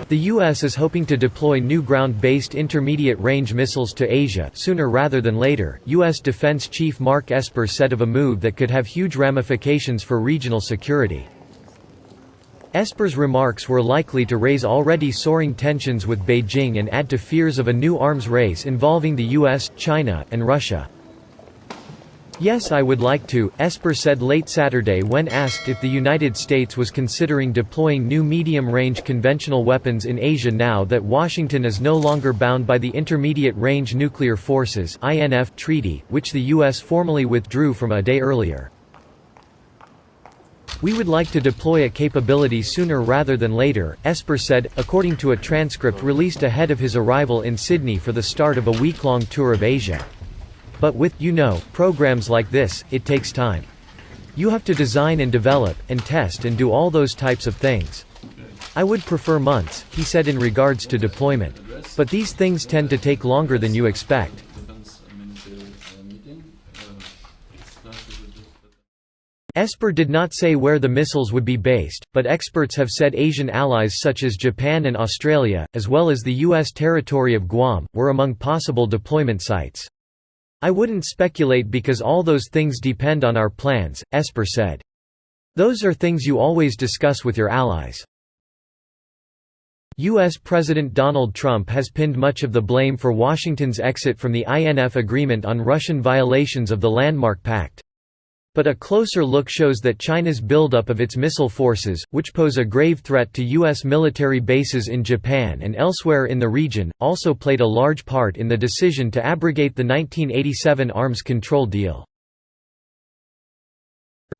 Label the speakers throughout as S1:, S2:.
S1: The U.S. is hoping to deploy new ground-based intermediate-range missiles to Asia sooner rather than later, U.S. Defense Chief Mark Esper said of a move that could have huge ramifications for regional security. Esper's remarks were likely to raise already soaring tensions with Beijing and add to fears of a new arms race involving the U.S., China, and Russia. "Yes, I would like to," Esper said late Saturday when asked if the United States was considering deploying new medium-range conventional weapons in Asia now that Washington is no longer bound by the Intermediate-Range Nuclear Forces (INF) Treaty, which the U.S. formally withdrew from a day earlier. "We would like to deploy a capability sooner rather than later," Esper said, according to a transcript released ahead of his arrival in Sydney for the start of a week-long tour of Asia. "But with, programs like this, it takes time. You have to design and develop, and test and do all those types of things. I would prefer months," he said in regards to deployment. "But these things tend to take longer than you expect." Esper did not say where the missiles would be based, but experts have said Asian allies such as Japan and Australia, as well as the U.S. territory of Guam, were among possible deployment sites. "I wouldn't speculate because all those things depend on our plans," Esper said. "Those are things you always discuss with your allies." U.S. President Donald Trump has pinned much of the blame for Washington's exit from the INF agreement on Russian violations of the Landmark Pact. But a closer look shows that China's buildup of its missile forces, which pose a grave threat to U.S. military bases in Japan and elsewhere in the region, also played a large part in the decision to abrogate the 1987 arms control deal.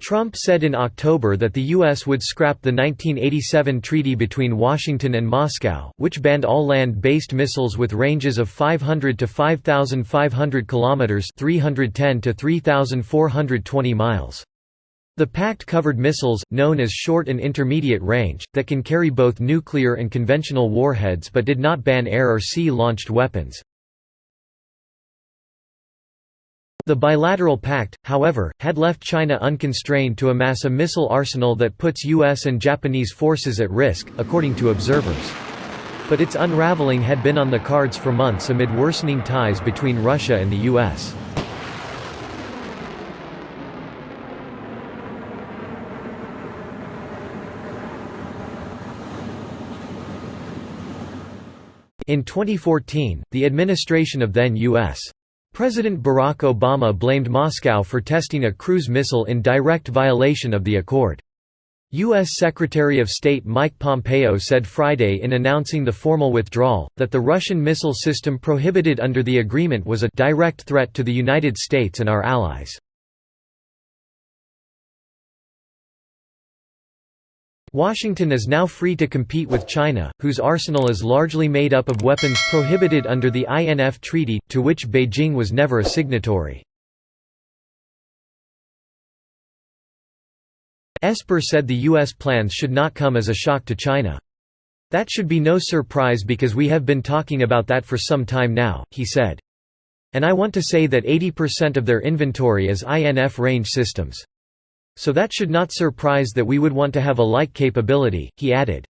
S1: Trump said in October that the U.S. would scrap the 1987 treaty between Washington and Moscow, which banned all land-based missiles with ranges of 500 to 5,500 kilometers (310 to 3,420 miles). The pact covered missiles, known as short and intermediate range, that can carry both nuclear and conventional warheads but did not ban air or sea-launched weapons. The bilateral pact, however, had left China unconstrained to amass a missile arsenal that puts U.S. and Japanese forces at risk, according to observers. But its unraveling had been on the cards for months amid worsening ties between Russia and the U.S. In 2014, the administration of then U.S. President Barack Obama blamed Moscow for testing a cruise missile in direct violation of the accord. U.S. Secretary of State Mike Pompeo said Friday in announcing the formal withdrawal, that the Russian missile system prohibited under the agreement was a direct threat to the United States and our allies. Washington is now free to compete with China, whose arsenal is largely made up of weapons prohibited under the INF Treaty, to which Beijing was never a signatory. Esper said the U.S. plans should not come as a shock to China. "That should be no surprise because we have been talking about that for some time now," he said. "And I want to say that 80% of their inventory is INF range systems. So that should not surprise that we would want to have a like capability," he added.